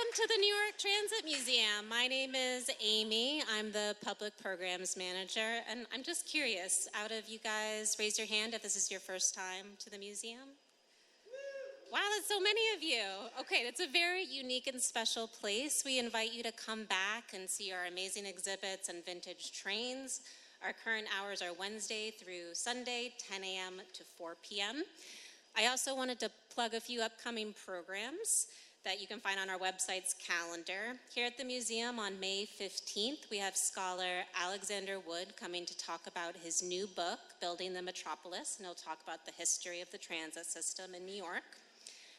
Welcome to the New York Transit Museum. My name is Amy. I'm the Public Programs Manager, and I'm just curious, out of you guys, raise your hand if this is your first time to the museum. Wow, that's so many of you. Okay, it's a very unique and special place. We invite you to come back and see our amazing exhibits and vintage trains. Our current hours are Wednesday through Sunday, 10 a.m. to 4 p.m. I also wanted to plug a few upcoming programs that you can find on our website's calendar. Here at the museum on May 15th, we have scholar Alexander Wood coming to talk about his new book, Building the Metropolis, and he'll talk about the history of the transit system in New York.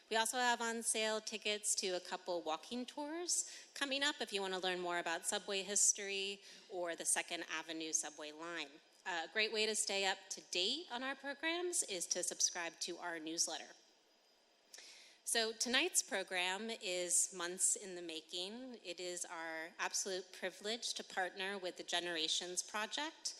We also have on sale tickets to a couple walking tours coming up if you want to learn more about subway history or the 2nd Avenue subway line. A great way to stay up to date on our programs is to subscribe to our newsletter. So tonight's program is months in the making. It is our absolute privilege to partner with the Generations Project.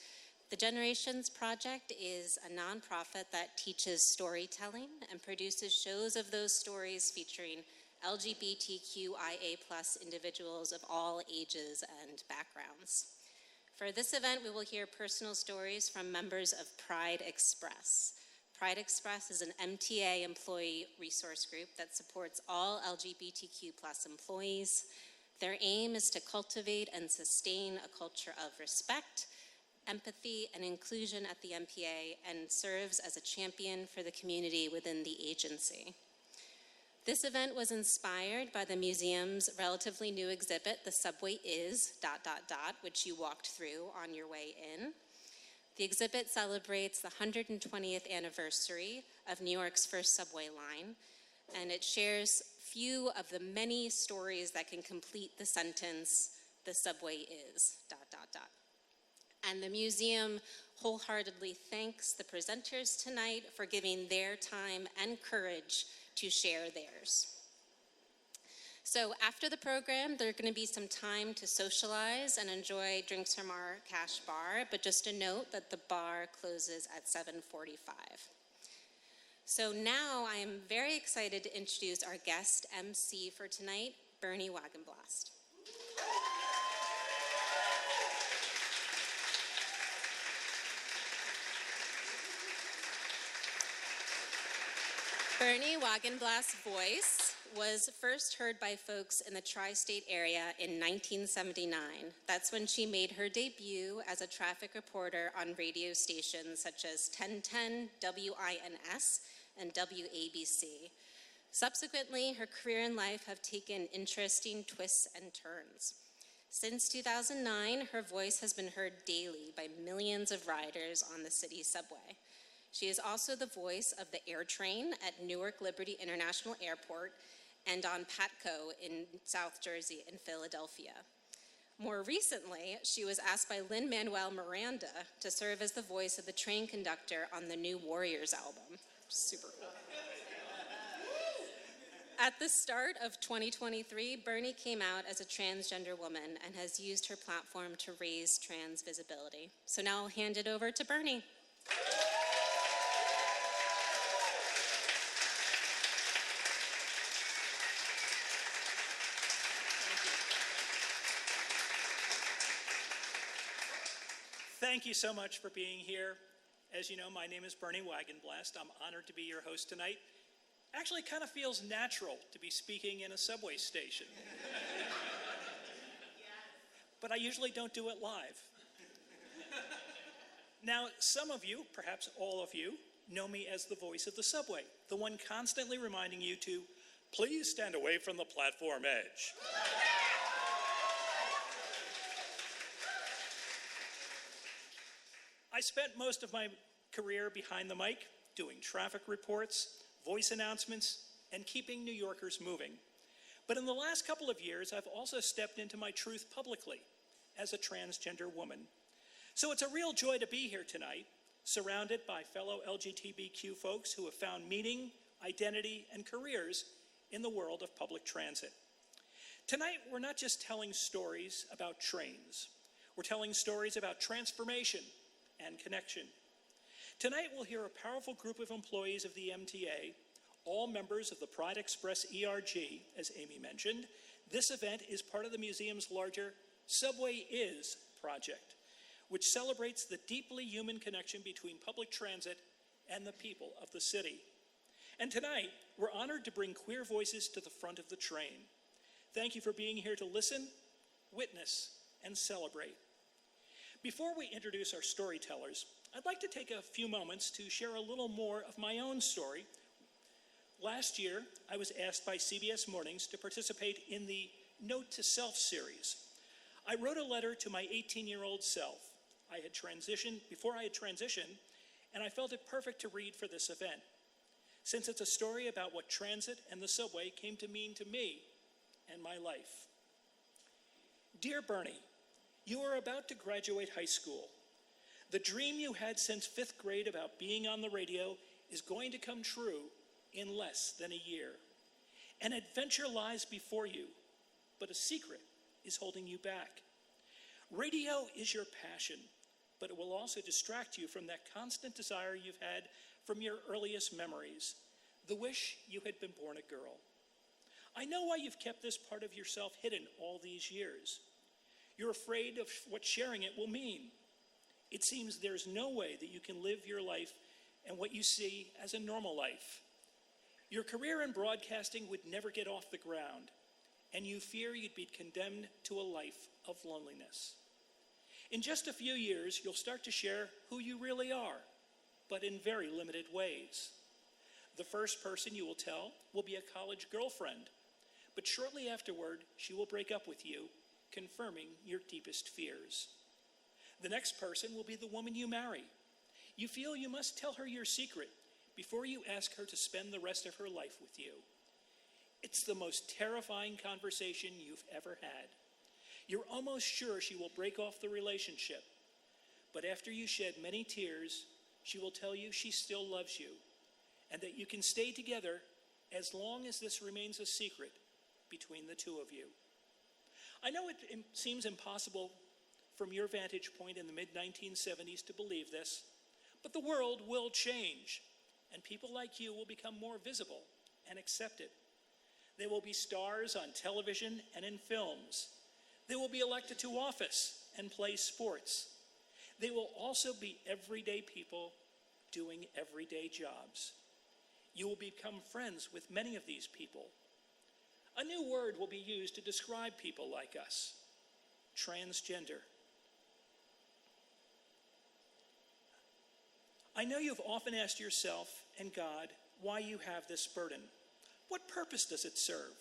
The Generations Project is a nonprofit that teaches storytelling and produces shows of those stories featuring LGBTQIA+ individuals of all ages and backgrounds. For this event, we will hear personal stories from members of Pride Express. Pride Express is an MTA employee resource group that supports all LGBTQ+ employees. Their aim is to cultivate and sustain a culture of respect, empathy, and inclusion at the MPA, and serves as a champion for the community within the agency. This event was inspired by the museum's relatively new exhibit, The Subway Is, ... which you walked through on your way in. The exhibit celebrates the 120th anniversary of New York's first subway line, and it shares few of the many stories that can complete the sentence, "The subway is, ... And the museum wholeheartedly thanks the presenters tonight for giving their time and courage to share theirs. So after the program, there's going to be some time to socialize and enjoy drinks from our cash bar, but just a note that the bar closes at 7:45. So now I am very excited to introduce our guest MC for tonight, Bernie Wagenblast. Bernie Wagenblast's voice was first heard by folks in the tri-state area in 1979. That's when she made her debut as a traffic reporter on radio stations such as 1010, WINS, and WABC. Subsequently, her career and life have taken interesting twists and turns. Since 2009, her voice has been heard daily by millions of riders on the city subway. She is also the voice of the air train at Newark Liberty International Airport and on Patco in South Jersey and Philadelphia. More recently, she was asked by Lin-Manuel Miranda to serve as the voice of the train conductor on the new Warriors album. Super cool. At the start of 2023, Bernie came out as a transgender woman and has used her platform to raise trans visibility. So now I'll hand it over to Bernie. Thank you so much for being here. As you know, my name is Bernie Wagenblast. I'm honored to be your host tonight. Actually, it kind of feels natural to be speaking in a subway station. But I usually don't do it live. Now, some of you, perhaps all of you, know me as the voice of the subway, the one constantly reminding you to please stand away from the platform edge. I spent most of my career behind the mic, doing traffic reports, voice announcements, and keeping New Yorkers moving. But in the last couple of years, I've also stepped into my truth publicly as a transgender woman. So it's a real joy to be here tonight, surrounded by fellow LGBTQ folks who have found meaning, identity, and careers in the world of public transit. Tonight, we're not just telling stories about trains. We're telling stories about transformation and connection. Tonight, we'll hear a powerful group of employees of the MTA, all members of the Pride Express ERG, as Amy mentioned, This event is part of the museum's larger Subway Is project, which celebrates the deeply human connection between public transit and the people of the city. And tonight, we're honored to bring queer voices to the front of the train. Thank you for being here to listen, witness, and celebrate. Before we introduce our storytellers, I'd like to take a few moments to share a little more of my own story. Last year, I was asked by CBS Mornings to participate in the Note to Self series. I wrote a letter to my 18-year-old self. Before I had transitioned, and I felt it perfect to read for this event, since it's a story about what transit and the subway came to mean to me and my life. Dear Bernie, you are about to graduate high school. The dream you had since 5th grade about being on the radio is going to come true in less than a year. An adventure lies before you, but a secret is holding you back. Radio is your passion, but it will also distract you from that constant desire you've had from your earliest memories, the wish you had been born a girl. I know why you've kept this part of yourself hidden all these years. You're afraid of what sharing it will mean. It seems there's no way that you can live your life and what you see as a normal life. Your career in broadcasting would never get off the ground, and you fear you'd be condemned to a life of loneliness. In just a few years, you'll start to share who you really are, but in very limited ways. The first person you will tell will be a college girlfriend, but shortly afterward, she will break up with you, confirming your deepest fears. The next person will be the woman you marry. You feel you must tell her your secret before you ask her to spend the rest of her life with you. It's the most terrifying conversation you've ever had. You're almost sure she will break off the relationship, but after you shed many tears, she will tell you she still loves you and that you can stay together as long as this remains a secret between the two of you. I know it seems impossible from your vantage point in the mid-1970s to believe this, but the world will change, and people like you will become more visible and accepted. They will be stars on television and in films. They will be elected to office and play sports. They will also be everyday people doing everyday jobs. You will become friends with many of these people. A new word will be used to describe people like us: transgender. I know you've often asked yourself and God why you have this burden. What purpose does it serve?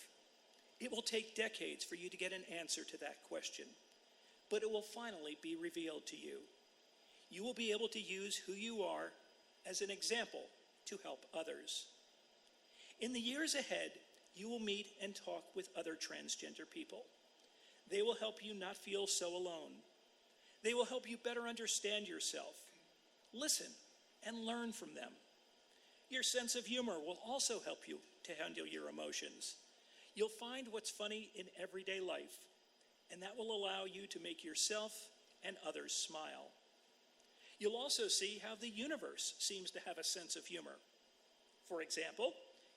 It will take decades for you to get an answer to that question, but it will finally be revealed to you. You will be able to use who you are as an example to help others. In the years ahead, you will meet and talk with other transgender people. They will help you not feel so alone. They will help you better understand yourself, listen, and learn from them. Your sense of humor will also help you to handle your emotions. You'll find what's funny in everyday life, and that will allow you to make yourself and others smile. You'll also see how the universe seems to have a sense of humor. For example,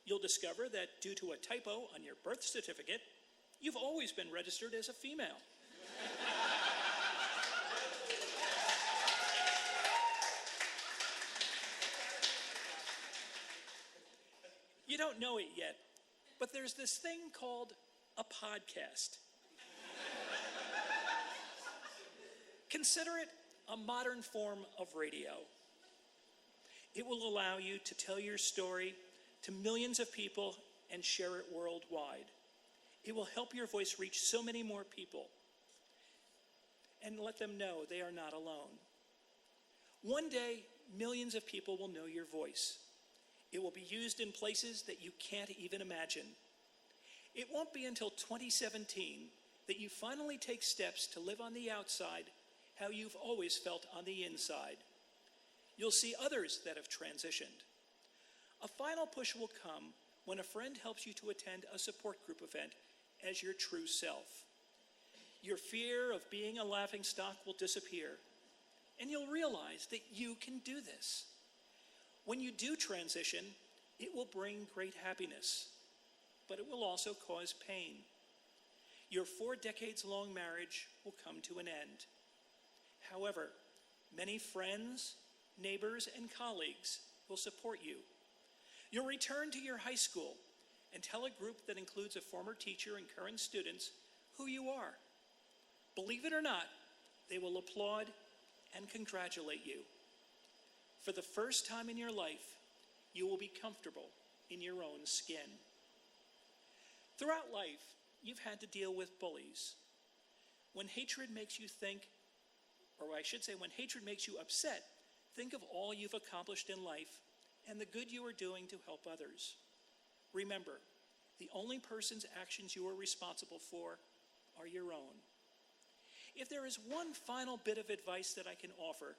you'll discover that due to a typo on your birth certificate, you've always been registered as a female. You don't know it yet, but there's this thing called a podcast. Consider it a modern form of radio. It will allow you to tell your story to millions of people and share it worldwide. It will help your voice reach so many more people and let them know they are not alone. One day, millions of people will know your voice. It will be used in places that you can't even imagine. It won't be until 2017 that you finally take steps to live on the outside how you've always felt on the inside. You'll see others that have transitioned. A final push will come when a friend helps you to attend a support group event as your true self. Your fear of being a laughingstock will disappear, and you'll realize that you can do this. When you do transition, it will bring great happiness, but it will also cause pain. Your 4-decades-long marriage will come to an end. However, many friends, neighbors, and colleagues will support you. You'll return to your high school and tell a group that includes a former teacher and current students who you are. Believe it or not, they will applaud and congratulate you. For the first time in your life, you will be comfortable in your own skin. Throughout life, you've had to deal with bullies. When hatred makes you think, or I should say when hatred makes you upset, think of all you've accomplished in life and the good you are doing to help others. Remember, the only person's actions you are responsible for are your own. If there is one final bit of advice that I can offer,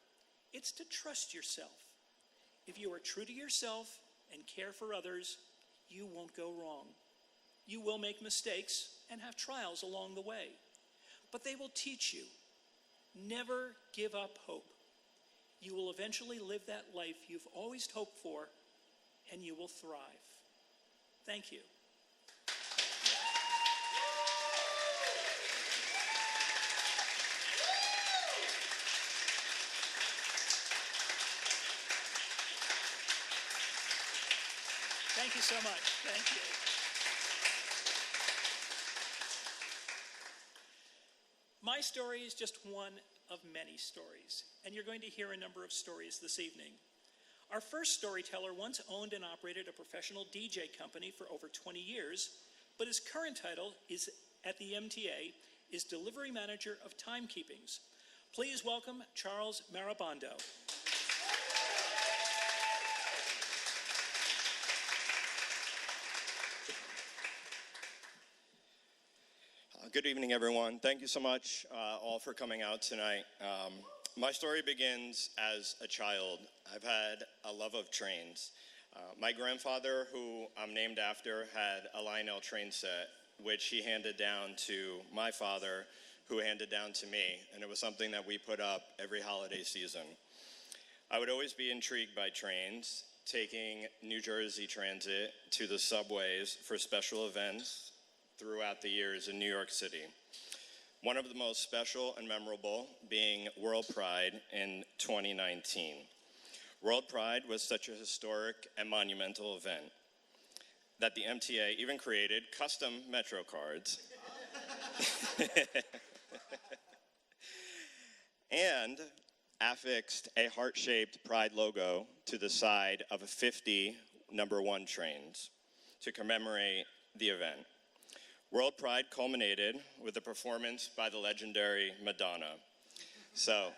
it's to trust yourself. If you are true to yourself and care for others, you won't go wrong. You will make mistakes and have trials along the way, but they will teach you. Never give up hope. You will eventually live that life you've always hoped for, and you will thrive. Thank you. Thank you so much. Thank you. My story is just one of many stories, and you're going to hear a number of stories this evening. Our first storyteller once owned and operated a professional DJ company for over 20 years, but his current title is at the MTA is Delivery Manager of Timekeepings. Please welcome Charles Marabando. Good evening, everyone. Thank you so much all for coming out tonight. My story begins as a child. I've had a love of trains. My grandfather, who I'm named after, had a Lionel train set, which he handed down to my father, who handed down to me, and it was something that we put up every holiday season. I would always be intrigued by trains, taking New Jersey Transit to the subways for special events throughout the years in New York City. One of the most special and memorable being World Pride in 2019. World Pride was such a historic and monumental event that the MTA even created custom Metro cards and affixed a heart-shaped Pride logo to the side of 50 number 1 trains to commemorate the event. World Pride culminated with a performance by the legendary Madonna. So,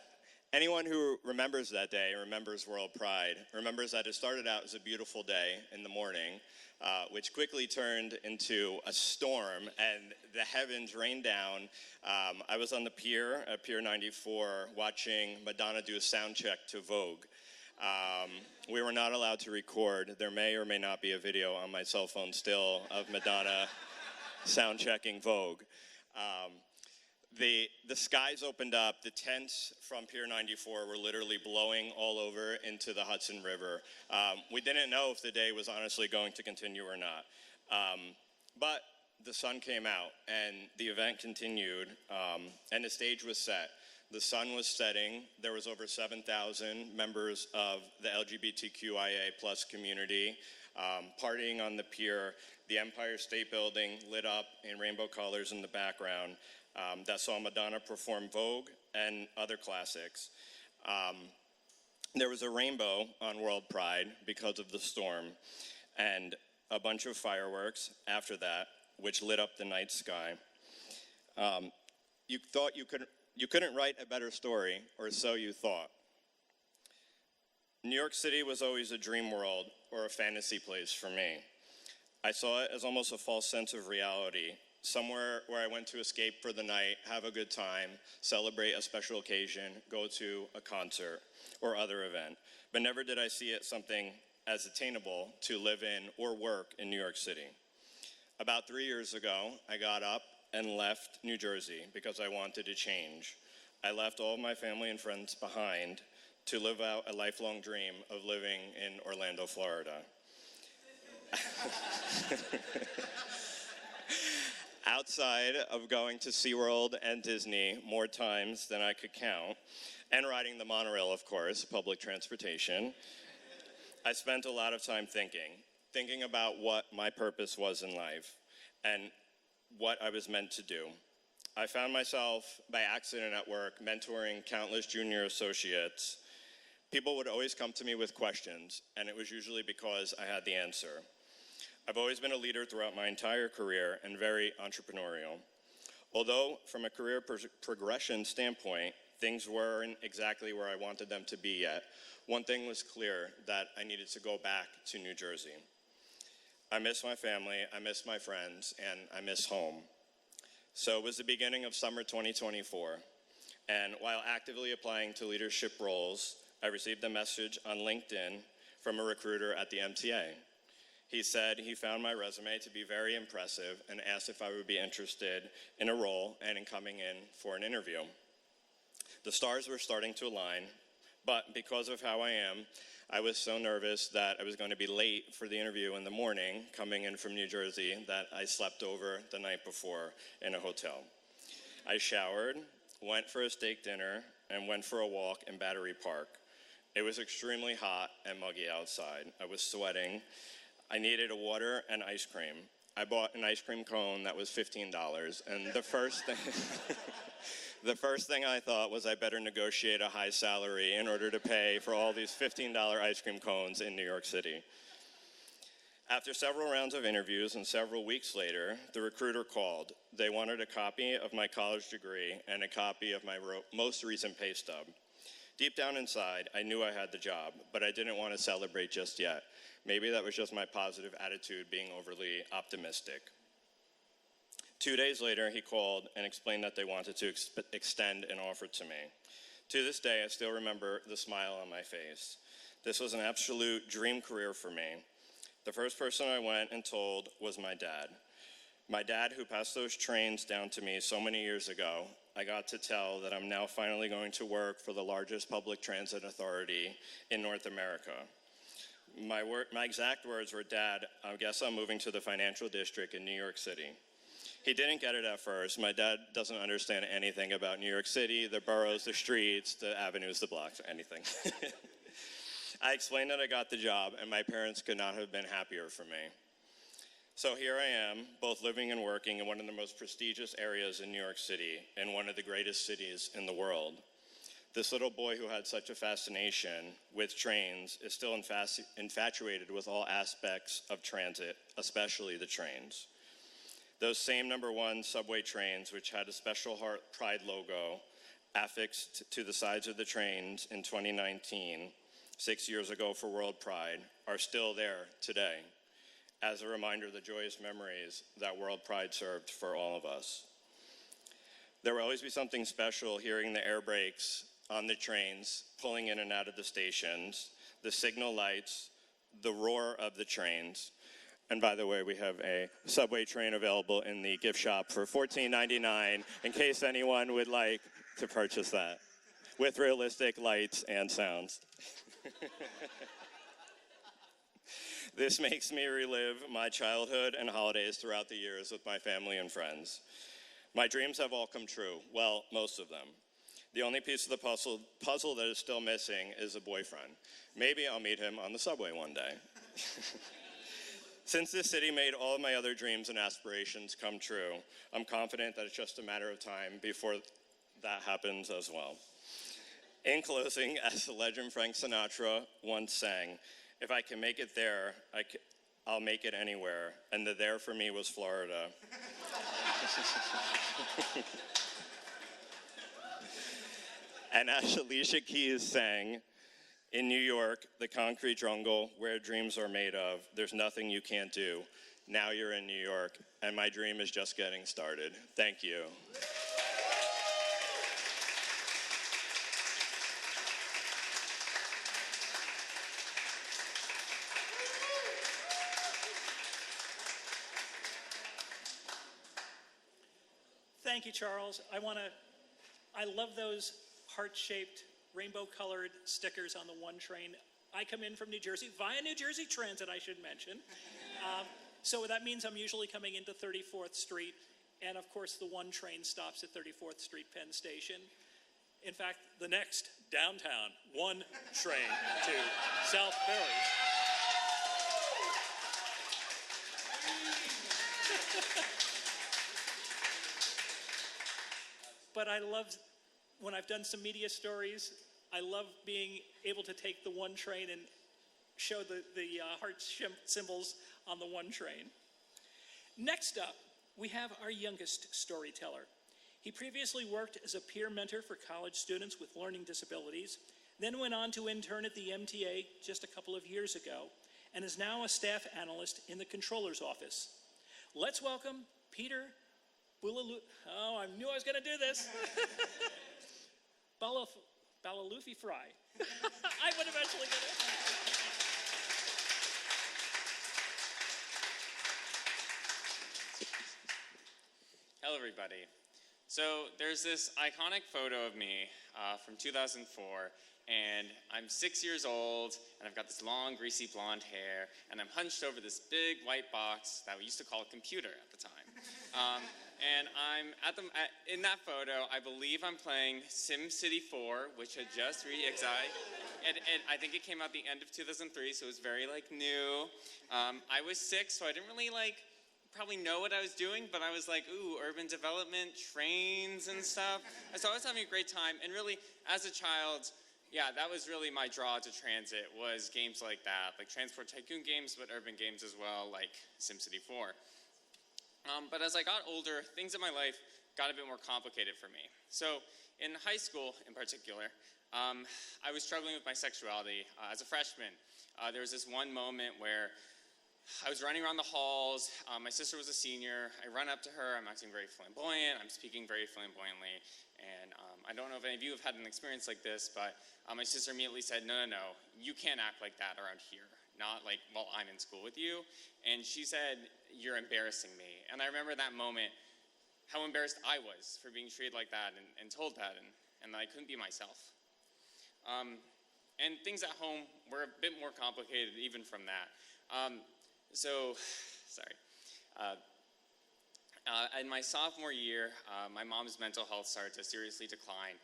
anyone who remembers that day, remembers World Pride, remembers that it started out as a beautiful day in the morning, which quickly turned into a storm, and the heavens rained down. I was on the pier at Pier 94 watching Madonna do a sound check to Vogue. We were not allowed to record. There may or may not be a video on my cell phone still of Madonna sound checking Vogue. The skies opened up. The tents from Pier 94 were literally blowing all over into the Hudson River. We didn't know if the day was honestly going to continue or not. But the sun came out and the event continued, and the stage was set. The sun was setting. There was over 7,000 members of the LGBTQIA plus community partying on the pier. The Empire State Building lit up in rainbow colors in the background that saw Madonna perform Vogue and other classics. There was a rainbow on World Pride because of the storm, and a bunch of fireworks after that, which lit up the night sky. You thought you couldn't write a better story, or so you thought. New York City was always a dream world or a fantasy place for me. I saw it as almost a false sense of reality, somewhere where I went to escape for the night, have a good time, celebrate a special occasion, go to a concert or other event. But never did I see it something as attainable to live in or work in New York City. About 3 years ago, I got up and left New Jersey because I wanted to change. I left all of my family and friends behind to live out a lifelong dream of living in Orlando, Florida. Outside of going to SeaWorld and Disney more times than I could count, and riding the monorail, of course, public transportation, I spent a lot of time thinking about what my purpose was in life and what I was meant to do. I found myself, by accident at work, mentoring countless junior associates. People would always come to me with questions, and it was usually because I had the answer. I've always been a leader throughout my entire career and very entrepreneurial. Although, from a career progression standpoint, things weren't exactly where I wanted them to be yet, one thing was clear, that I needed to go back to New Jersey. I miss my family, I miss my friends, and I miss home. So it was the beginning of summer 2024, and while actively applying to leadership roles, I received a message on LinkedIn from a recruiter at the MTA. He said he found my resume to be very impressive and asked if I would be interested in a role and in coming in for an interview. The stars were starting to align, but because of how I am, I was so nervous that I was going to be late for the interview in the morning, coming in from New Jersey, that I slept over the night before in a hotel. I showered, went for a steak dinner, and went for a walk in Battery Park. It was extremely hot and muggy outside. I was sweating. I needed a water and ice cream. I bought an ice cream cone that was $15, and the first thing I thought was I better negotiate a high salary in order to pay for all these $15 ice cream cones in New York City. After several rounds of interviews and several weeks later, the recruiter called. They wanted a copy of my college degree and a copy of my most recent pay stub. Deep down inside, I knew I had the job, but I didn't want to celebrate just yet. Maybe that was just my positive attitude being overly optimistic. 2 days later, he called and explained that they wanted to extend an offer to me. To this day, I still remember the smile on my face. This was an absolute dream career for me. The first person I went and told was my dad. My dad, who passed those trains down to me so many years ago. I got to tell that I'm now finally going to work for the largest public transit authority in North America. My exact words were, "Dad, I guess I'm moving to the financial district in New York City." He didn't get it at first. My dad doesn't understand anything about New York City, the boroughs, the streets, the avenues, the blocks, anything. I explained that I got the job, and my parents could not have been happier for me. So here I am, both living and working in one of the most prestigious areas in New York City, and one of the greatest cities in the world. This little boy who had such a fascination with trains is still infatuated with all aspects of transit, especially the trains. Those same #1 subway trains, which had a special Heart Pride logo affixed to the sides of the trains in 2019, 6 years ago for World Pride, are still there today, as a reminder of the joyous memories that World Pride served for all of us. There will always be something special hearing the air brakes on the trains, pulling in and out of the stations, the signal lights, the roar of the trains. And by the way, we have a subway train available in the gift shop for $14.99 in case anyone would like to purchase that, with realistic lights and sounds. This makes me relive my childhood and holidays throughout the years with my family and friends. My dreams have all come true. Well, most of them. The only piece of the puzzle that is still missing is a boyfriend. Maybe I'll meet him on the subway one day. Since this city made all of my other dreams and aspirations come true, I'm confident that it's just a matter of time before that happens as well. In closing, as the legend Frank Sinatra once sang, "If I can make it there, I'll make it anywhere," and the there for me was Florida. And as Alicia Keys sang, "In New York, the concrete jungle where dreams are made of, there's nothing you can't do. Now you're in New York, and my dream is just getting started." Thank you. Thank you, Charles. I love those heart-shaped, rainbow-colored stickers on the one train. I come in from New Jersey, via New Jersey Transit, I should mention. So that means I'm usually coming into 34th Street. And of course, the one train stops at 34th Street Penn Station. In fact, the next, downtown, one train to South Philly. But I love, when I've done some media stories, I love being able to take the one train and show the heart symbols on the one train. Next up, we have our youngest storyteller. He previously worked as a peer mentor for college students with learning disabilities, then went on to intern at the MTA just a couple of years ago, and is now a staff analyst in the controller's office. Let's welcome Peter Oh, I knew I was going to do this. Balalufi Fry. I would eventually get it. Hello, everybody. So there's this iconic photo of me from 2004, and I'm 6 years old, and I've got this long, greasy blonde hair, and I'm hunched over this big white box that we used to call a computer at the time. And I'm in that photo, I believe I'm playing SimCity 4, which had just and I think it came out the end of 2003, so it was very new. I was 6, so I didn't really probably know what I was doing, but I was like, ooh, urban development, trains and stuff. So I was having a great time, and really, as a child, yeah, that was really my draw to transit, was games like that, like Transport Tycoon games, but urban games as well, like SimCity 4. But as I got older, things in my life got a bit more complicated for me. So in high school, in particular, I was struggling with my sexuality. As a freshman, there was this one moment where I was running around the halls. My sister was a senior. I run up to her. I'm acting very flamboyant. I'm speaking very flamboyantly. And I don't know if any of you have had an experience like this, but my sister immediately said, no, you can't act like that around here. Not like while I'm in school with you. And she said, you're embarrassing me. And I remember that moment, how embarrassed I was for being treated like that and told that, and that I couldn't be myself. And things at home were a bit more complicated even from that. In my sophomore year, my mom's mental health started to seriously decline.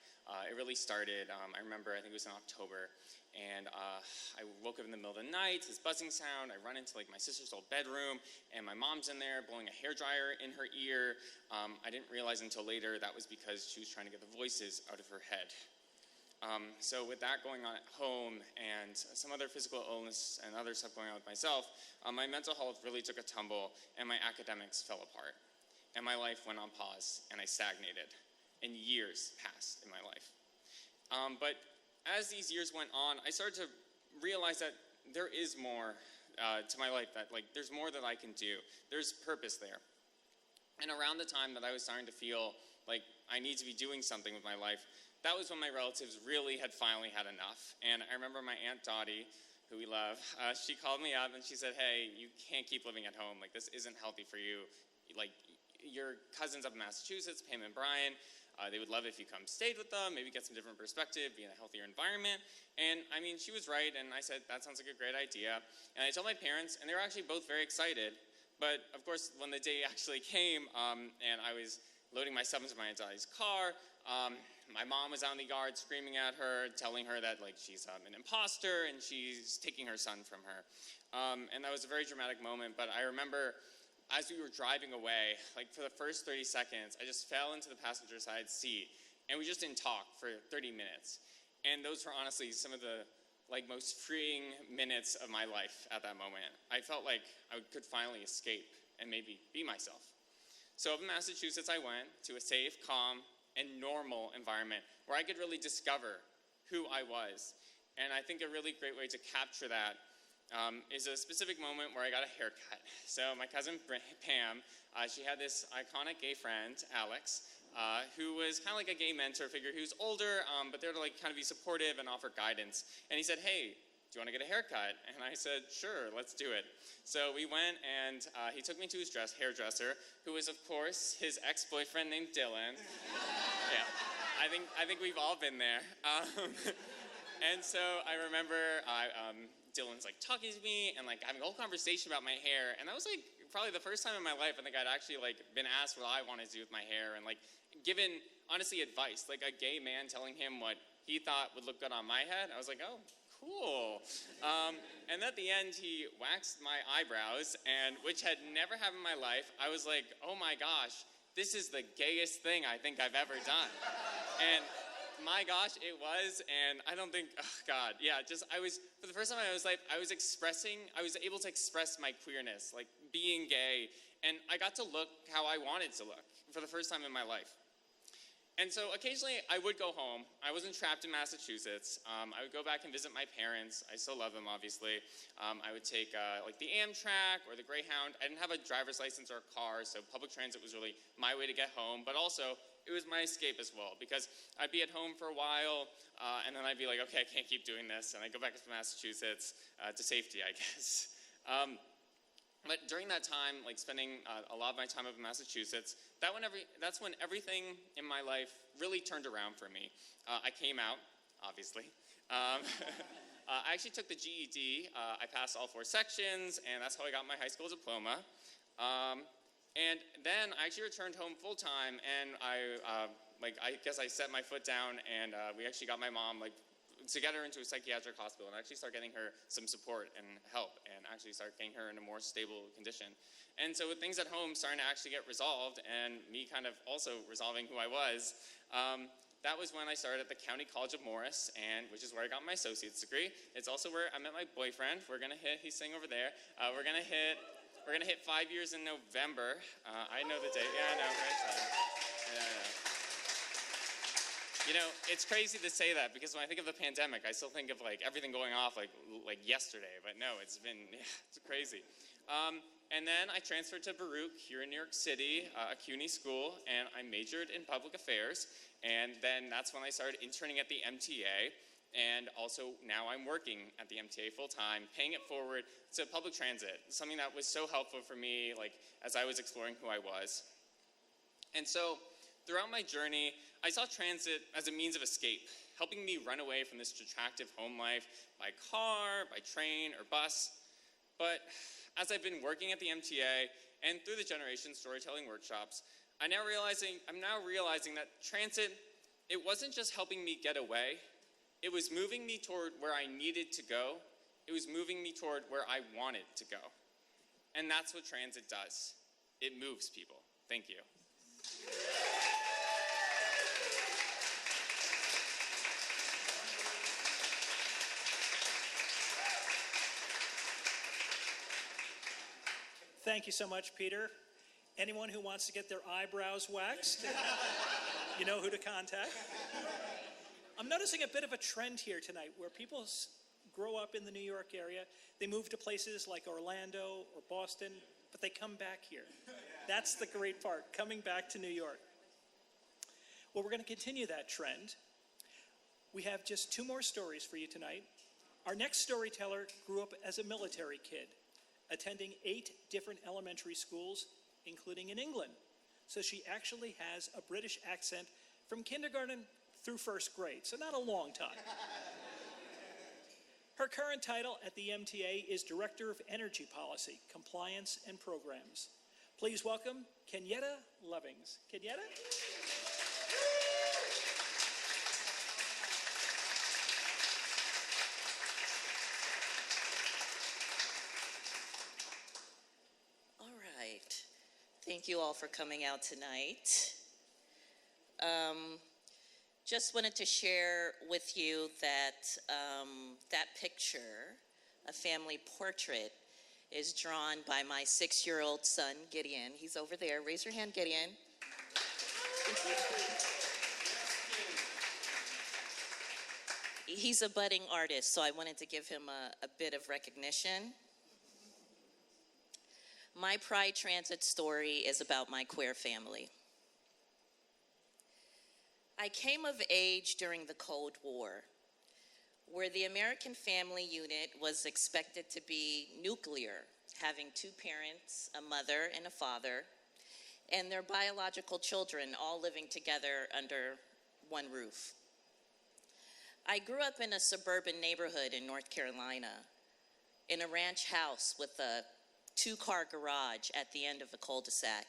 It really started, I remember, I think it was in October, and I woke up in the middle of the night, this buzzing sound. I run into my sister's old bedroom, and my mom's in there blowing a hairdryer in her ear. I didn't realize until later that was because she was trying to get the voices out of her head. So with that going on at home and some other physical illness and other stuff going on with myself, my mental health really took a tumble, and my academics fell apart. And my life went on pause, and I stagnated, and years passed in my life. But as these years went on, I started to realize that there is more to my life, that there's more that I can do. There's purpose there. And around the time that I was starting to feel like I need to be doing something with my life, that was when my relatives really had finally had enough. And I remember my Aunt Dottie, who we love, she called me up and she said, hey, you can't keep living at home. This isn't healthy for you. Your cousins up in Massachusetts, Pam and Brian, they would love if you come stayed with them, maybe get some different perspective, be in a healthier environment. And I mean, she was right, and I said, that sounds like a great idea. And I told my parents, and they were actually both very excited. But of course, when the day actually came, and I was loading my stuff into my Aunt Dottie's car, my mom was out in the yard screaming at her, telling her that she's an imposter and she's taking her son from her. And that was a very dramatic moment, but I remember as we were driving away, for the first 30 seconds, I just fell into the passenger side seat, and we just didn't talk for 30 minutes. And those were honestly some of the most freeing minutes of my life at that moment. I felt like I could finally escape and maybe be myself. So up in Massachusetts, I went to a safe, calm, and normal environment where I could really discover who I was. And I think a really great way to capture that is a specific moment where I got a haircut. So my cousin Pam, she had this iconic gay friend, Alex, who was kind of like a gay mentor figure. He was older, but there to kind of be supportive and offer guidance. And he said, hey, do you want to get a haircut? And I said, sure, let's do it. So we went, and he took me to his hairdresser, who was, of course, his ex-boyfriend named Dylan. Yeah, I think we've all been there. And so I remember Dylan's talking to me and having a whole conversation about my hair, and that was probably the first time in my life I think I'd actually like been asked what I wanted to do with my hair, and like given honestly advice, like a gay man telling him what he thought would look good on my head. I was like, oh, cool. And at the end, he waxed my eyebrows, and which had never happened in my life. I was like, oh my gosh, this is the gayest thing I think I've ever done. And my gosh, it was, and I don't think, oh God, yeah, just, for the first time in my life, I was able to express my queerness, like being gay, and I got to look how I wanted to look for the first time in my life. And so occasionally I would go home. I wasn't trapped in Massachusetts. I would go back and visit my parents. I still love them, obviously. I would take like the Amtrak or the Greyhound. I didn't have a driver's license or a car, so public transit was really my way to get home. But also, it was my escape as well, because I'd be at home for a while, and then I'd be like, okay, I can't keep doing this. And I'd go back to Massachusetts to safety, I guess. But during that time, like spending a lot of my time up in Massachusetts, that's when everything in my life really turned around for me. I came out, obviously. I actually took the GED. I passed all 4 sections, and that's how I got my high school diploma. And then I actually returned home full time, and I guess I set my foot down, and we actually got my mom to get her into a psychiatric hospital and actually start getting her some support and help and actually start getting her in a more stable condition. And so with things at home starting to actually get resolved and me kind of also resolving who I was, that was when I started at the County College of Morris, which is where I got my associate's degree. It's also where I met my boyfriend. He's sitting over there. We're gonna hit 5 years in November. I know the date. Yeah, I know. Right? Yeah. You know, it's crazy to say that because when I think of the pandemic, I still think of like everything going off like yesterday. But no, it's crazy. And then I transferred to Baruch here in New York City, a CUNY school, and I majored in public affairs. And then that's when I started interning at the MTA. And also now I'm working at the MTA full time, paying it forward to public transit, something that was so helpful for me like as I was exploring who I was. And so throughout my journey, I saw transit as a means of escape, helping me run away from this attractive home life by car, by train, or bus. But as I've been working at the MTA and through the Generation Storytelling workshops, I'm now realizing that transit, it wasn't just helping me get away, it was moving me toward where I needed to go. It was moving me toward where I wanted to go. And that's what transit does. It moves people. Thank you. Thank you so much, Peter. Anyone who wants to get their eyebrows waxed, you know who to contact. I'm noticing a bit of a trend here tonight where people grow up in the New York area, they move to places like Orlando or Boston, but they come back here. That's the great part, coming back to New York. Well, we're going to continue that trend. We have just 2 more stories for you tonight. Our next storyteller grew up as a military kid, attending 8 different elementary schools, including in England. So she actually has a British accent from kindergarten through 1st grade, so not a long time. Her current title at the MTA is Director of Energy Policy, Compliance and Programs. Please welcome Kenyetta Lovings. Kenyetta? Thank you all for coming out tonight. Just wanted to share with you that that picture, a family portrait, is drawn by my 6-year-old son, Gideon. He's over there. Raise your hand, Gideon. He's a budding artist, so I wanted to give him a bit of recognition. My Pride Transit story is about my queer family. I came of age during the Cold War, where the American family unit was expected to be nuclear, having 2 parents, a mother and a father, and their biological children all living together under one roof. I grew up in a suburban neighborhood in North Carolina, in a ranch house with a two-car garage at the end of the cul-de-sac.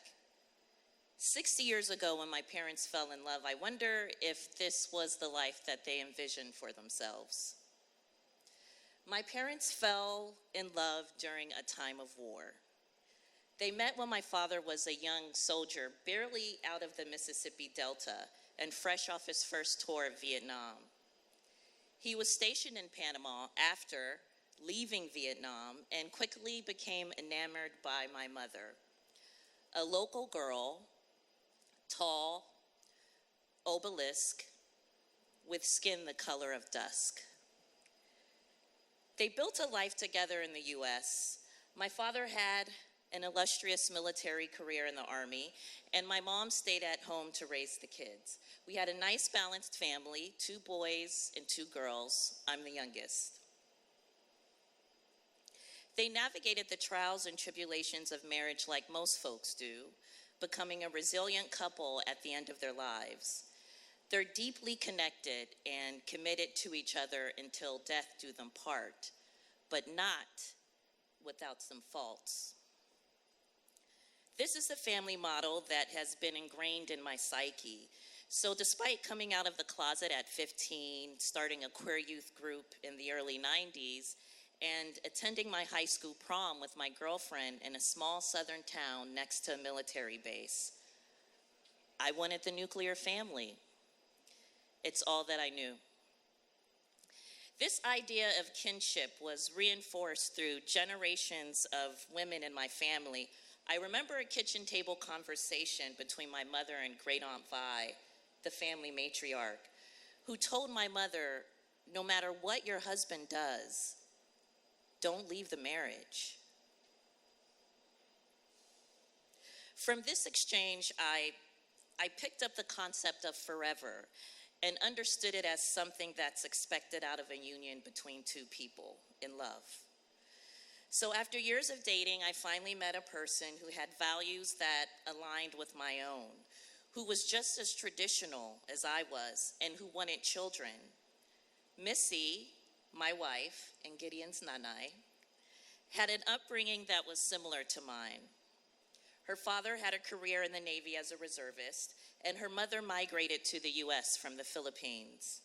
60 years ago, when my parents fell in love, I wonder if this was the life that they envisioned for themselves. My parents fell in love during a time of war. They met when my father was a young soldier, barely out of the Mississippi Delta and fresh off his first tour of Vietnam. He was stationed in Panama after leaving Vietnam and quickly became enamored by my mother, a local girl, tall, obelisk, with skin the color of dusk. They built a life together in the US. My father had an illustrious military career in the Army, and my mom stayed at home to raise the kids. We had a nice balanced family, 2 boys and 2 girls. I'm the youngest. They navigated the trials and tribulations of marriage like most folks do, becoming a resilient couple at the end of their lives. They're deeply connected and committed to each other until death do them part, but not without some faults. This is the family model that has been ingrained in my psyche. So despite coming out of the closet at 15, starting a queer youth group in the early 90s, and attending my high school prom with my girlfriend in a small southern town next to a military base, I wanted the nuclear family. It's all that I knew. This idea of kinship was reinforced through generations of women in my family. I remember a kitchen table conversation between my mother and Great Aunt Vi, the family matriarch, who told my mother, no matter what your husband does, don't leave the marriage. From this exchange, I picked up the concept of forever and understood it as something that's expected out of a union between 2 people in love. So after years of dating, I finally met a person who had values that aligned with my own, who was just as traditional as I was, and who wanted children. Missy, my wife, and Gideon's nanai, had an upbringing that was similar to mine. Her father had a career in the Navy as a reservist, and her mother migrated to the US from the Philippines.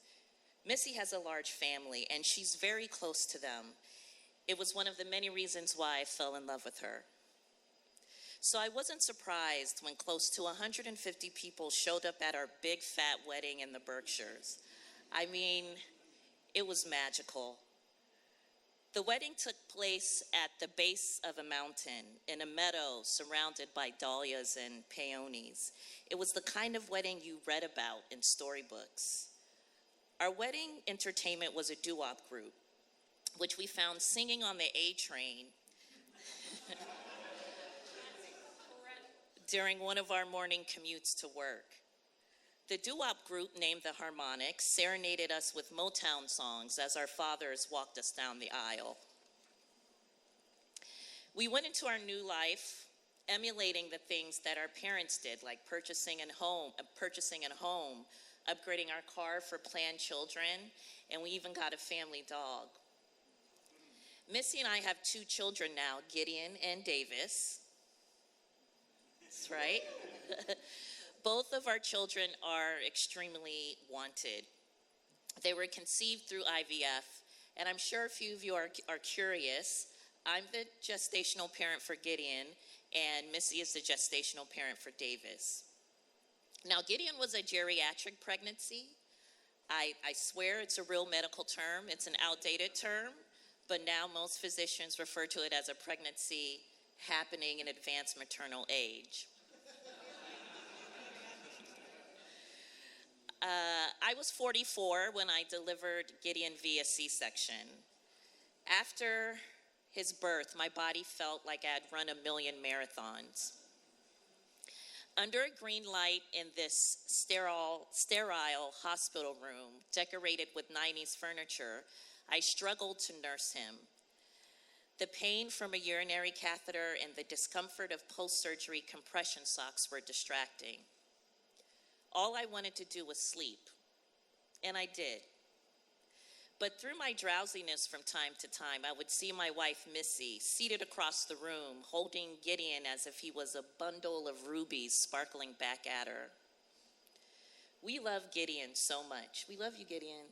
Missy has a large family, and she's very close to them. It was one of the many reasons why I fell in love with her. So I wasn't surprised when close to 150 people showed up at our big fat wedding in the Berkshires. I mean, it was magical. The wedding took place at the base of a mountain in a meadow surrounded by dahlias and peonies. It was the kind of wedding you read about in storybooks. Our wedding entertainment was a doo-wop group, which we found singing on the A train during one of our morning commutes to work. The doo-wop group, named the Harmonics, serenaded us with Motown songs as our fathers walked us down the aisle. We went into our new life emulating the things that our parents did, like purchasing a home, upgrading our car for planned children, and we even got a family dog. Missy and I have 2 children now, Gideon and Davis. That's right. Both of our children are extremely wanted. They were conceived through IVF, and I'm sure a few of you are curious. I'm the gestational parent for Gideon, and Missy is the gestational parent for Davis. Now, Gideon was a geriatric pregnancy. I swear it's a real medical term. It's an outdated term, but now most physicians refer to it as a pregnancy happening in advanced maternal age. I was 44 when I delivered Gideon via C-section. After his birth, my body felt like I'd run 1 million marathons. Under a green light in this sterile hospital room decorated with 90s furniture, I struggled to nurse him. The pain from a urinary catheter and the discomfort of post-surgery compression socks were distracting. All I wanted to do was sleep, and I did. But through my drowsiness from time to time, I would see my wife, Missy, seated across the room, holding Gideon as if he was a bundle of rubies sparkling back at her. We love Gideon so much. We love you, Gideon.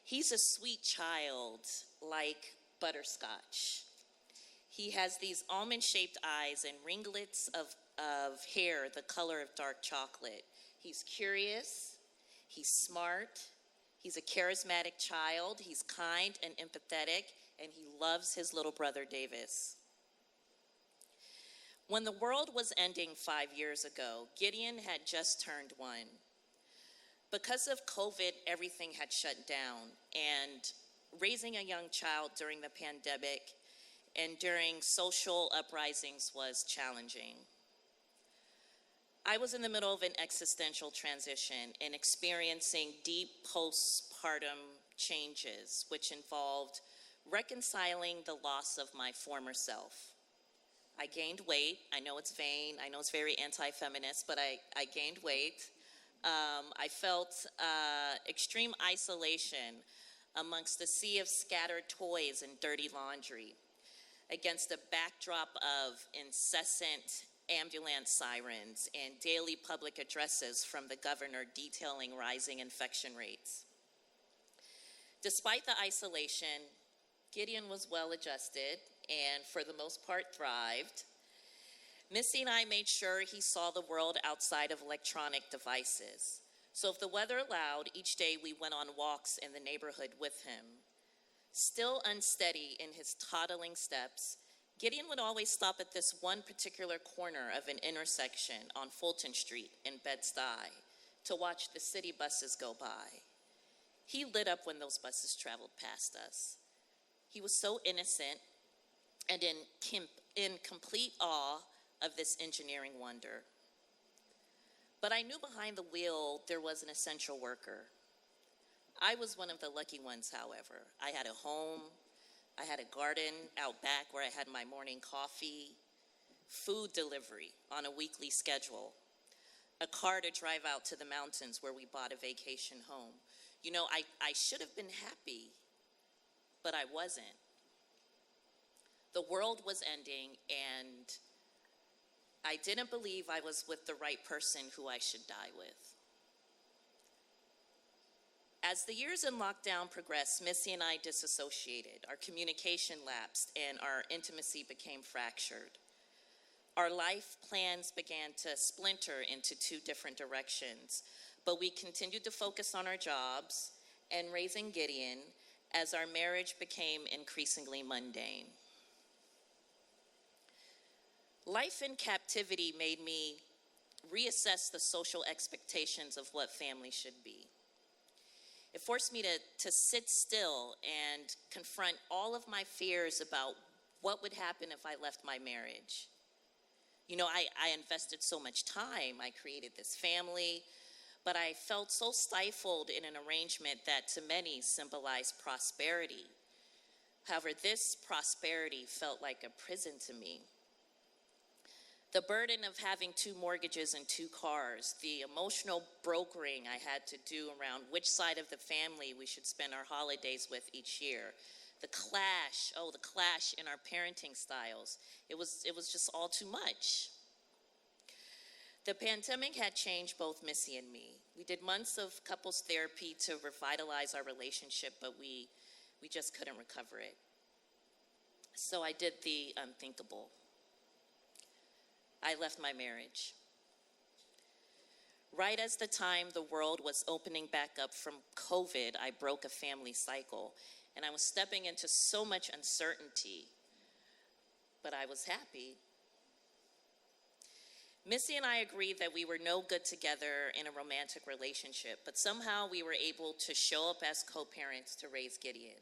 He's a sweet child, like butterscotch. He has these almond-shaped eyes and ringlets of hair the color of dark chocolate. He's curious, he's smart, he's a charismatic child, he's kind and empathetic, and he loves his little brother, Davis. When the world was ending 5 years ago, Gideon had just turned 1. Because of COVID, everything had shut down, and raising a young child during the pandemic and during social uprisings was challenging. I was in the middle of an existential transition and experiencing deep postpartum changes, which involved reconciling the loss of my former self. I gained weight. I know it's vain. I know it's very anti-feminist, but I gained weight. I felt extreme isolation amongst the sea of scattered toys and dirty laundry, against a backdrop of incessant ambulance sirens and daily public addresses from the governor detailing rising infection rates. Despite the isolation, Gideon was well adjusted and for the most part thrived. Missy and I made sure he saw the world outside of electronic devices. So if the weather allowed, each day we went on walks in the neighborhood with him. Still unsteady in his toddling steps, Gideon would always stop at this one particular corner of an intersection on Fulton Street in Bed-Stuy to watch the city buses go by. He lit up when those buses traveled past us. He was so innocent and in complete awe of this engineering wonder. But I knew behind the wheel there was an essential worker. I was one of the lucky ones, however. I had a home, I had a garden out back where I had my morning coffee, food delivery on a weekly schedule, a car to drive out to the mountains where we bought a vacation home. You know, I should have been happy, but I wasn't. The world was ending, and I didn't believe I was with the right person who I should die with. As the years in lockdown progressed, Missy and I disassociated. Our communication lapsed, and our intimacy became fractured. Our life plans began to splinter into two different directions, but we continued to focus on our jobs and raising Gideon as our marriage became increasingly mundane. Life in captivity made me reassess the social expectations of what family should be. It forced me to sit still and confront all of my fears about what would happen if I left my marriage. You know, I invested so much time, I created this family, but I felt so stifled in an arrangement that to many symbolized prosperity. However, this prosperity felt like a prison to me. The burden of having 2 mortgages and 2 cars, the emotional brokering I had to do around which side of the family we should spend our holidays with each year, the clash in our parenting styles, it was just all too much. The pandemic had changed both Missy and me. We did months of couples therapy to revitalize our relationship, but we just couldn't recover it. So I did the unthinkable. I left my marriage. Right as the time the world was opening back up from COVID, I broke a family cycle, and I was stepping into so much uncertainty, but I was happy. Missy and I agreed that we were no good together in a romantic relationship, but somehow we were able to show up as co-parents to raise Gideon.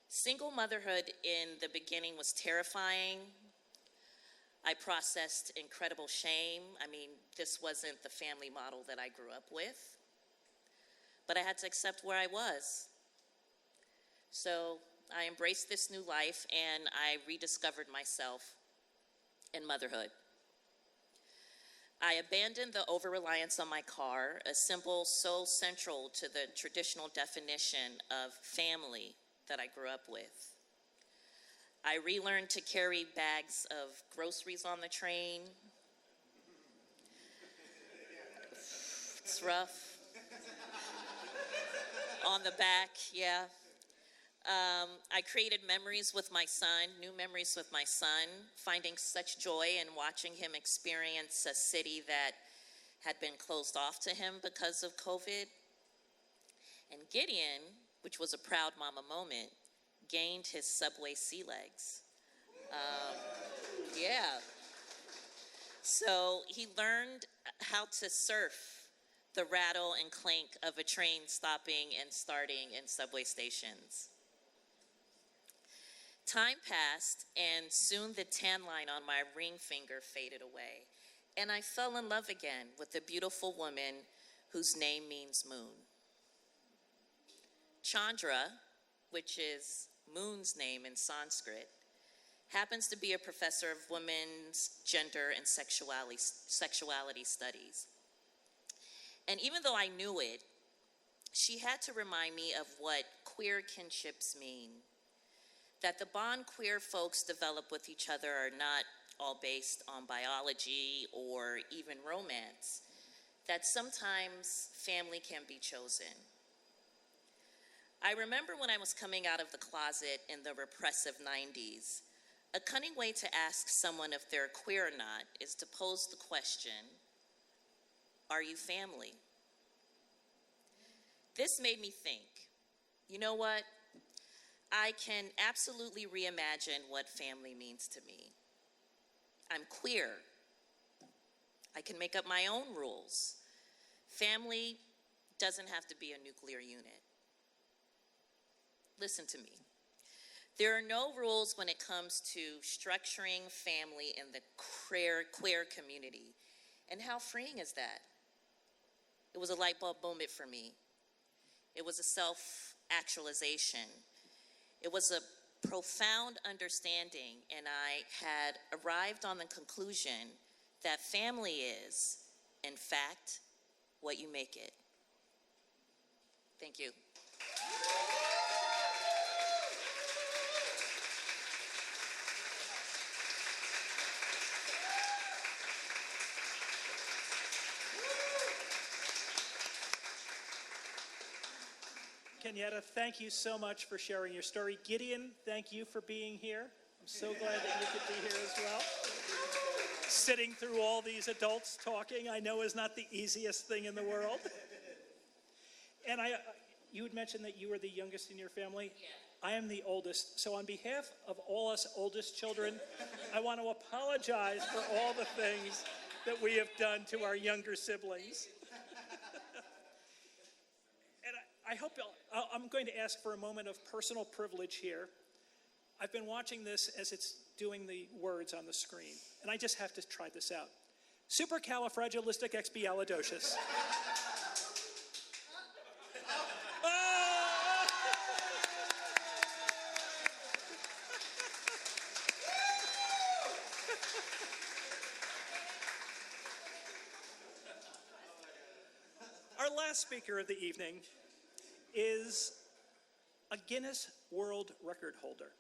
Single motherhood in the beginning was terrifying. I processed incredible shame. I mean, this wasn't the family model that I grew up with. But I had to accept where I was. So I embraced this new life and I rediscovered myself in motherhood. I abandoned the over-reliance on my car, a symbol so central to the traditional definition of family that I grew up with. I relearned to carry bags of groceries on the train. It's rough. On the back, yeah. I created memories with my son, new memories with my son, finding such joy in watching him experience a city that had been closed off to him because of COVID. And Gideon, which was a proud mama moment, gained his subway sea legs. Yeah. So he learned how to surf the rattle and clank of a train stopping and starting in subway stations. Time passed, and soon the tan line on my ring finger faded away, and I fell in love again with a beautiful woman whose name means moon. Chandra, which is moon's name in Sanskrit, happens to be a professor of women's gender and sexuality studies. And even though I knew it, she had to remind me of what queer kinships mean. That the bond queer folks develop with each other are not all based on biology or even romance. That sometimes family can be chosen. I remember when I was coming out of the closet in the repressive 90s, a cunning way to ask someone if they're queer or not is to pose the question, are you family? This made me think, you know what? I can absolutely reimagine what family means to me. I'm queer. I can make up my own rules. Family doesn't have to be a nuclear unit. Listen to me. There are no rules when it comes to structuring family in the queer community. And how freeing is that? It was a light bulb moment for me. It was a self-actualization. It was a profound understanding, and I had arrived on the conclusion that family is, in fact, what you make it. Thank you. Kenyatta, thank you so much for sharing your story. Gideon, thank you for being here. I'm so glad that you could be here as well. Sitting through all these adults talking, I know is not the easiest thing in the world. And you had mentioned that you were the youngest in your family. Yeah. I am the oldest. So on behalf of all us oldest children, I want to apologize for all the things that we have done to our younger siblings. I hope I'm going to ask for a moment of personal privilege here. I've been watching this as it's doing the words on the screen, and I just have to try this out. Supercalifragilisticexpialidocious. Our last speaker of the evening is a Guinness World Record holder.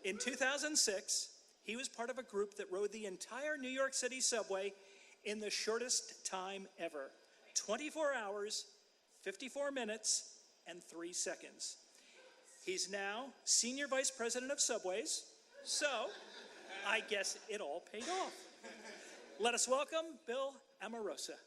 In 2006, he was part of a group that rode the entire New York City subway in the shortest time ever. 24 hours, 54 minutes, and 3 seconds. He's now Senior Vice President of Subways, so I guess it all paid off. Let us welcome Bill Amorosa.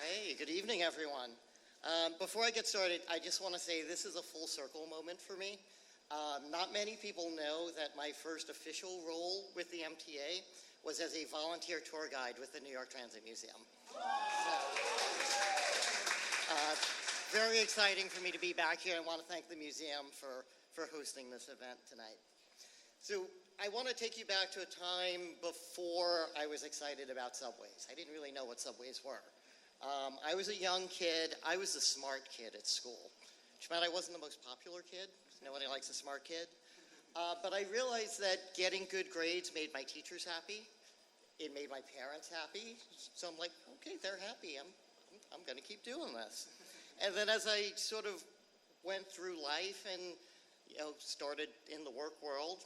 Hey, good evening, everyone. Before I get started, I just want to say this is a full circle moment for me. Not many people know that my first official role with the MTA was as a volunteer tour guide with the New York Transit Museum. Very exciting for me to be back here. I want to thank the museum for hosting this event tonight. So I want to take you back to a time before I was excited about subways. I didn't really know what subways were. I was a young kid. I was the smart kid at school, which meant I wasn't the most popular kid. Nobody likes a smart kid. But I realized that getting good grades made my teachers happy. It made my parents happy. So I'm like, okay, they're happy. I'm going to keep doing this. And then as I sort of went through life and, started in the work world,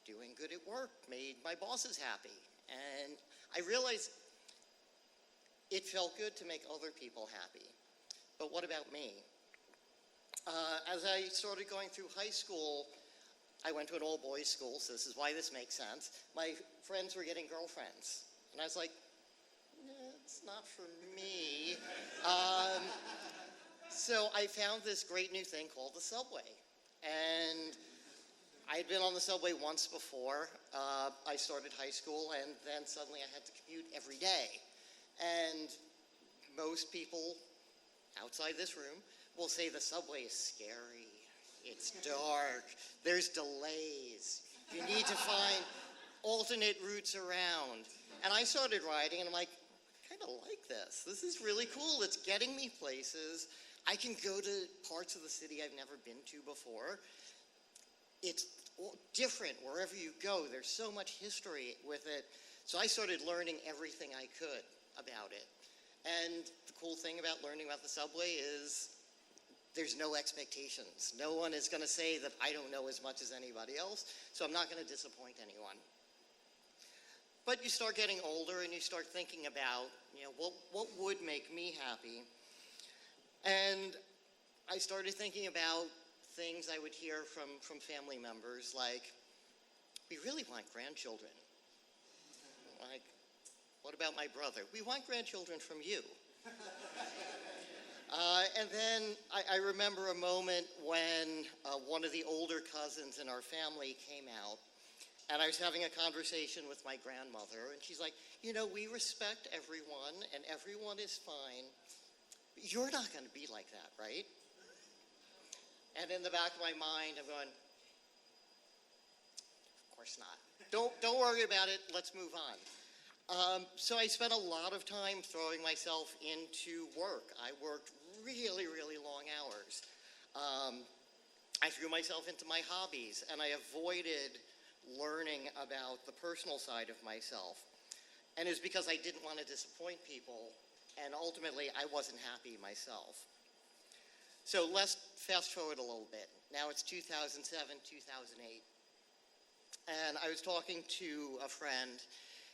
doing good at work made my bosses happy. And I realized it felt good to make other people happy. But what about me? As I started going through high school, I went to an all-boys school, so this is why this makes sense. My friends were getting girlfriends. And I was like, it's not for me. So I found this great new thing called the subway. And I'd been on the subway once before. I started high school, and then suddenly I had to commute every day. And most people outside this room will say the subway is scary. It's dark. There's delays. You need to find alternate routes around. And I started riding, and I'm like, I kind of like this. This is really cool. It's getting me places. I can go to parts of the city I've never been to before. It's different wherever you go. There's so much history with it. So I started learning everything I could about it. And the cool thing about learning about the subway is there's no expectations. No one is going to say that I don't know as much as anybody else, so I'm not going to disappoint anyone. But you start getting older and you start thinking about, what would make me happy? And I started thinking about things I would hear from family members, like, we really want grandchildren. Like, what about my brother? We want grandchildren from you. And then I remember a moment when one of the older cousins in our family came out, and I was having a conversation with my grandmother, and she's like, we respect everyone, and everyone is fine. But you're not going to be like that, right? And in the back of my mind, I'm going, of course not. Don't worry about it. Let's move on. So I spent a lot of time throwing myself into work. I worked really, really long hours. I threw myself into my hobbies, and I avoided learning about the personal side of myself. And it was because I didn't want to disappoint people, and ultimately I wasn't happy myself. So let's fast forward a little bit. Now it's 2007, 2008. And I was talking to a friend,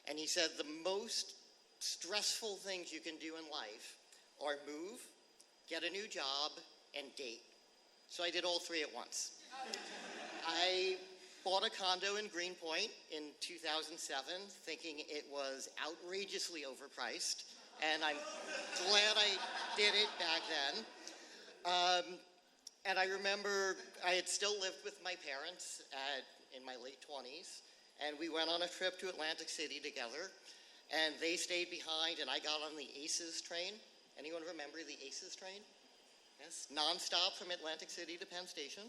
and he said the most stressful things you can do in life are move, get a new job, and date. So I did all three at once. I bought a condo in Greenpoint in 2007, thinking it was outrageously overpriced, and I'm glad I did it back then. And I remember I had still lived with my parents in my late 20s, and we went on a trip to Atlantic City together, and they stayed behind, and I got on the ACES train. Anyone remember the ACES train? Yes, nonstop from Atlantic City to Penn Station.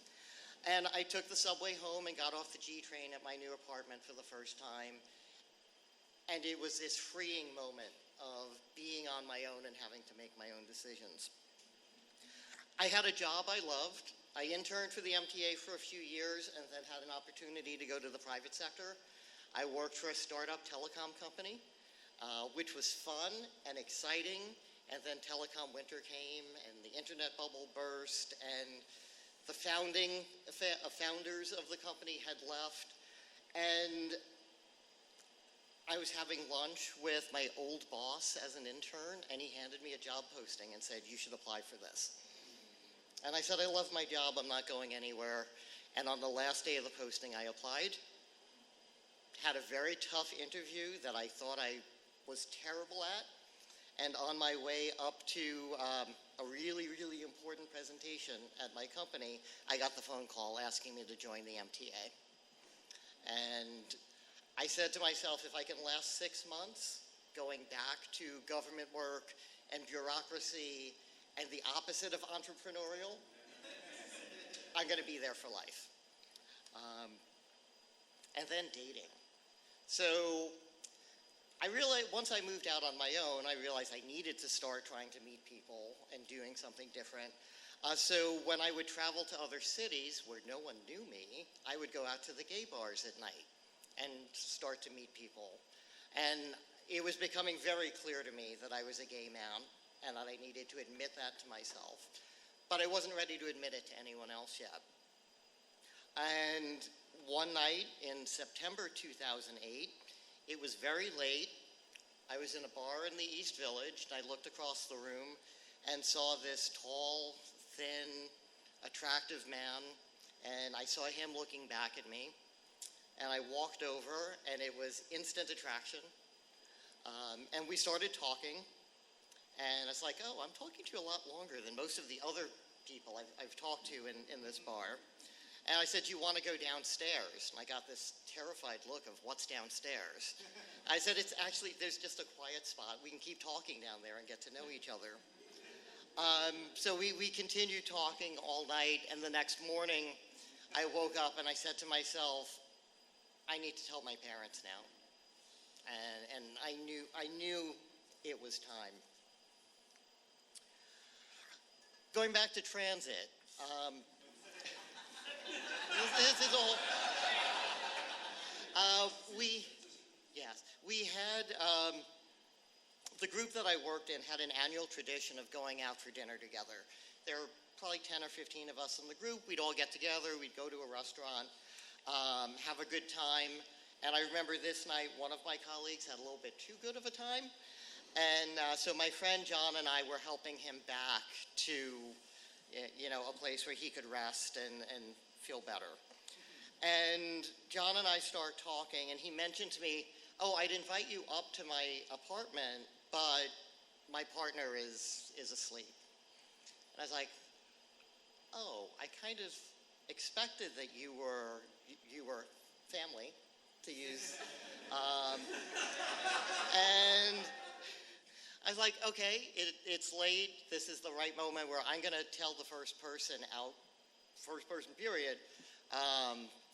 And I took the subway home and got off the G train at my new apartment for the first time. And it was this freeing moment of being on my own and having to make my own decisions. I had a job I loved. I interned for the MTA for a few years and then had an opportunity to go to the private sector. I worked for a startup telecom company, which was fun and exciting. And then telecom winter came and the internet bubble burst and the founders of the company had left. And I was having lunch with my old boss as an intern, and he handed me a job posting and said, you should apply for this. And I said, I love my job, I'm not going anywhere. And on the last day of the posting, I applied. Had a very tough interview that I thought I was terrible at. And on my way up to a really, really important presentation at my company, I got the phone call asking me to join the MTA. And I said to myself, if I can last 6 months going back to government work and bureaucracy and the opposite of entrepreneurial, I'm going to be there for life. And then dating. So I realized once I moved out on my own, I realized I needed to start trying to meet people and doing something different. So when I would travel to other cities where no one knew me, I would go out to the gay bars at night and start to meet people. And it was becoming very clear to me that I was a gay man and that I needed to admit that to myself. But I wasn't ready to admit it to anyone else yet. And one night in September 2008, it was very late. I was in a bar in the East Village, and I looked across the room and saw this tall, thin, attractive man, and I saw him looking back at me. And I walked over, and it was instant attraction. And we started talking, and it's like, oh, I'm talking to you a lot longer than most of the other people I've talked to in this bar. And I said, do you want to go downstairs? And I got this terrified look of what's downstairs. I said, it's actually, there's just a quiet spot. We can keep talking down there and get to know each other. So we continued talking all night, and the next morning I woke up and I said to myself, I need to tell my parents now. And I knew it was time. Going back to transit, this is all. We had the group that I worked in had an annual tradition of going out for dinner together. There were probably 10 or 15 of us in the group. We'd all get together. We'd go to a restaurant, have a good time. And I remember this night, one of my colleagues had a little bit too good of a time. And so my friend John and I were helping him back to, a place where he could rest and feel better. And John and I start talking, and he mentioned to me, oh, I'd invite you up to my apartment, but my partner is asleep. And I was like, oh, I kind of expected that you were family, to use. And I was like, okay, it's late. This is the right moment where I'm going to tell the first person period,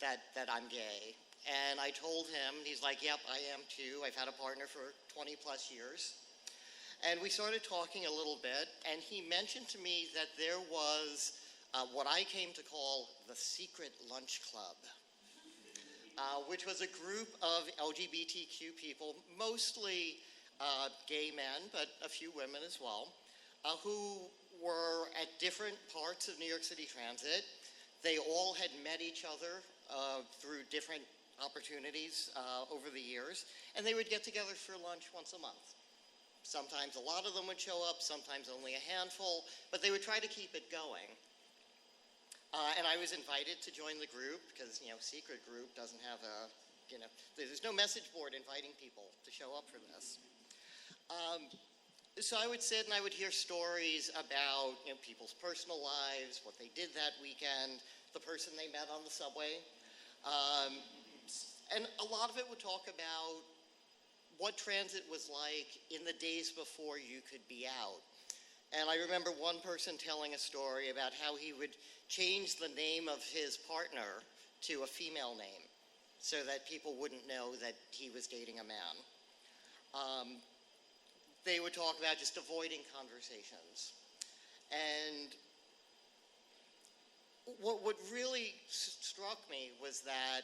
that I'm gay. And I told him, he's like, yep, I am too. I've had a partner for 20 plus years. And we started talking a little bit, and he mentioned to me that there was what I came to call the Secret Lunch Club, which was a group of LGBTQ people, mostly gay men, but a few women as well, who were at different parts of New York City Transit. They all had met each other through different opportunities over the years, and they would get together for lunch once a month. Sometimes a lot of them would show up, sometimes only a handful, but they would try to keep it going. And I was invited to join the group because, secret group doesn't have there's no message board inviting people to show up for this. So I would sit and I would hear stories about people's personal lives, what they did that weekend, the person they met on the subway. And a lot of it would talk about what transit was like in the days before you could be out. And I remember one person telling a story about how he would change the name of his partner to a female name so that people wouldn't know that he was dating a man. They would talk about just avoiding conversations. And what really struck me was that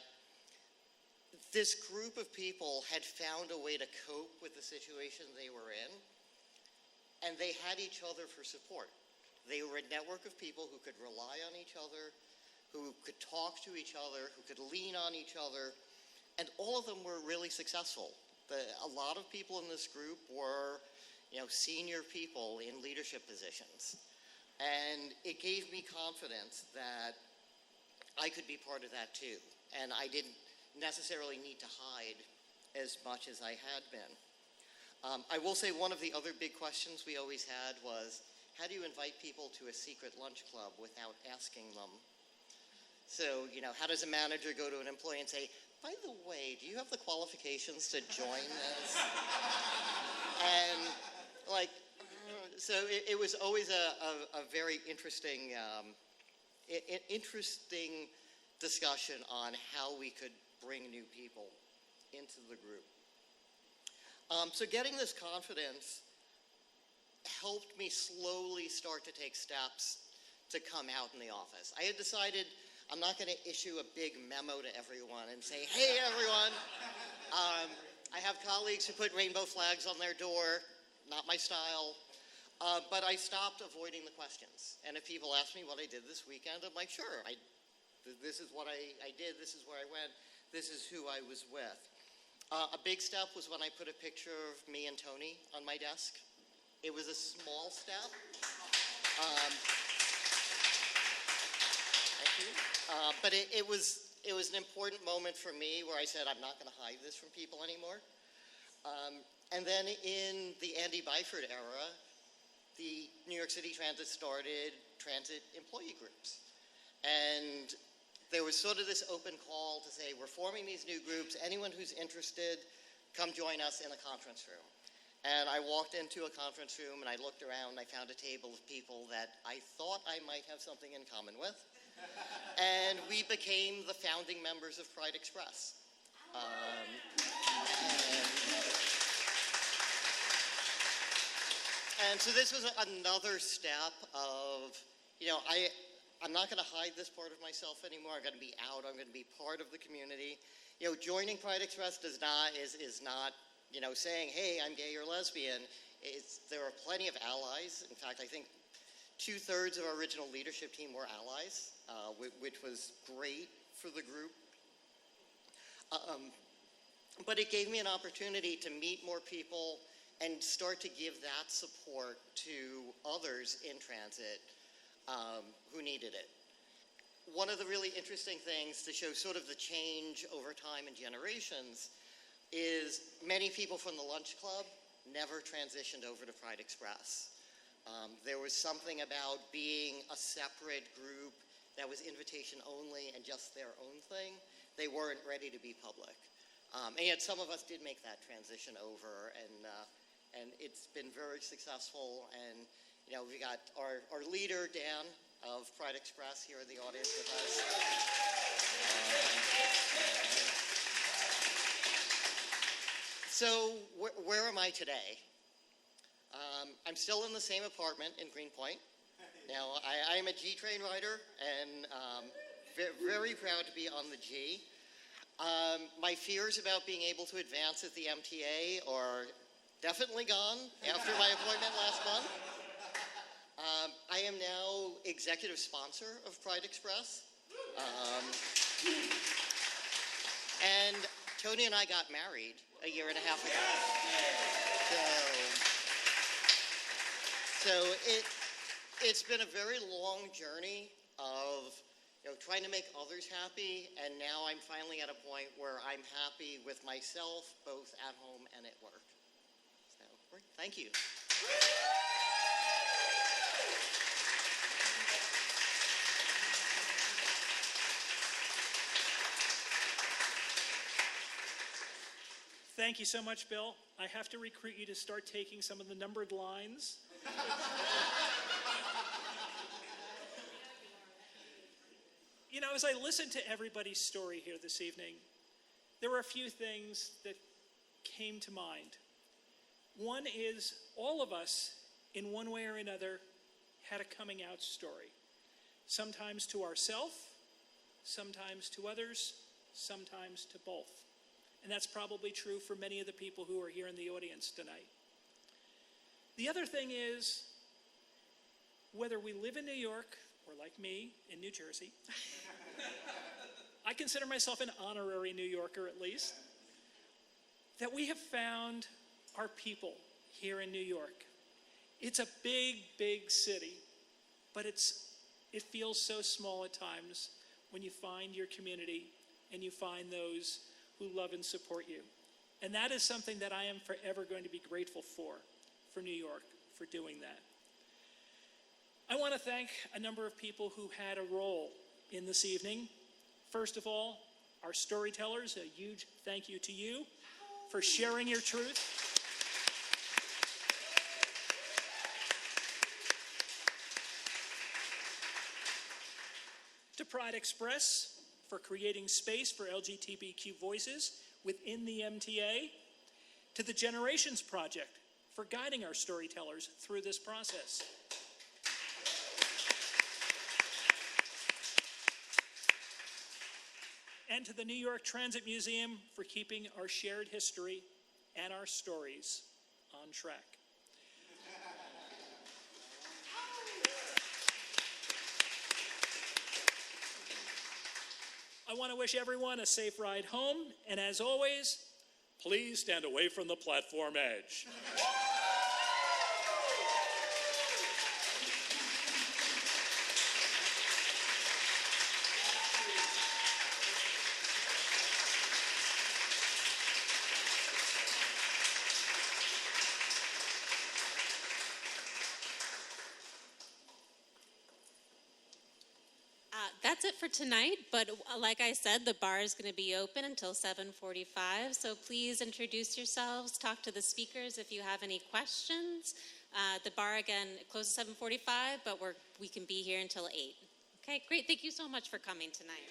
this group of people had found a way to cope with the situation they were in, and they had each other for support. They were a network of people who could rely on each other, who could talk to each other, who could lean on each other, and all of them were really successful. A lot of people in this group were, senior people in leadership positions. And it gave me confidence that I could be part of that too. And I didn't necessarily need to hide as much as I had been. I will say one of the other big questions we always had was, how do you invite people to a secret lunch club without asking them? So, how does a manager go to an employee and say, by the way, do you have the qualifications to join this? And so it was always a very interesting discussion on how we could bring new people into the group. So getting this confidence helped me slowly start to take steps to come out in the office. I had decided I'm not going to issue a big memo to everyone and say, hey, everyone. I have colleagues who put rainbow flags on their door, not my style. But I stopped avoiding the questions. And if people ask me what I did this weekend, I'm like, sure, this is what I did, this is where I went, this is who I was with. A big step was when I put a picture of me and Tony on my desk. It was a small step. Thank you. But it was an important moment for me where I said, I'm not going to hide this from people anymore. And then in the Andy Byford era, the New York City Transit started transit employee groups. And there was sort of this open call to say, we're forming these new groups. Anyone who's interested, come join us in a conference room. And I walked into a conference room and I looked around and I found a table of people that I thought I might have something in common with. And we became the founding members of Pride Express. And so this was another step of, I'm not going to hide this part of myself anymore. I'm going to be out. I'm going to be part of the community. Joining Pride Express is not, saying, hey, I'm gay or lesbian. There are plenty of allies. In fact, I think 2/3 of our original leadership team were allies, which was great for the group. But it gave me an opportunity to meet more people and start to give that support to others in transit who needed it. One of the really interesting things to show sort of the change over time and generations is many people from the Lunch Club never transitioned over to Pride Express. There was something about being a separate group that was invitation only and just their own thing. They weren't ready to be public. And yet some of us did make that transition over, and it's been very successful. And we got our leader, Dan, of Pride Express here in the audience with us. So where am I today? I'm still in the same apartment in Greenpoint. Now, I am a G train rider and very proud to be on the G. My fears about being able to advance at the MTA are definitely gone after my appointment last month. I am now executive sponsor of Pride Express. And Tony and I got married a year and a half ago. So it's been a very long journey of trying to make others happy, and now I'm finally at a point where I'm happy with myself, both at home and at work. So, thank you. Thank you so much, Bill. I have to recruit you to start taking some of the numbered lines. As I listened to everybody's story here this evening, there were a few things that came to mind. One is all of us, in one way or another, had a coming out story. Sometimes to ourselves, sometimes to others, sometimes to both. And that's probably true for many of the people who are here in the audience tonight. The other thing is, whether we live in New York or like me, in New Jersey, I consider myself an honorary New Yorker at least, that we have found our people here in New York. It's a big, big city, but it feels so small at times when you find your community and you find those who love and support you. And that is something that I am forever going to be grateful for New York, for doing that. I want to thank a number of people who had a role in this evening. First of all, our storytellers, a huge thank you to you for sharing your truth. To Pride Express for creating space for LGBTQ voices within the MTA. To the Generations Project for guiding our storytellers through this process. and to the New York Transit Museum for keeping our shared history and our stories on track. I want to wish everyone a safe ride home, and as always, please stand away from the platform edge. That's it for tonight, but like I said, the bar is going to be open until 7:45, so please introduce yourselves, talk to the speakers if you have any questions. The bar, again, closes at 7:45, but we can be here until 8. Okay, great. Thank you so much for coming tonight.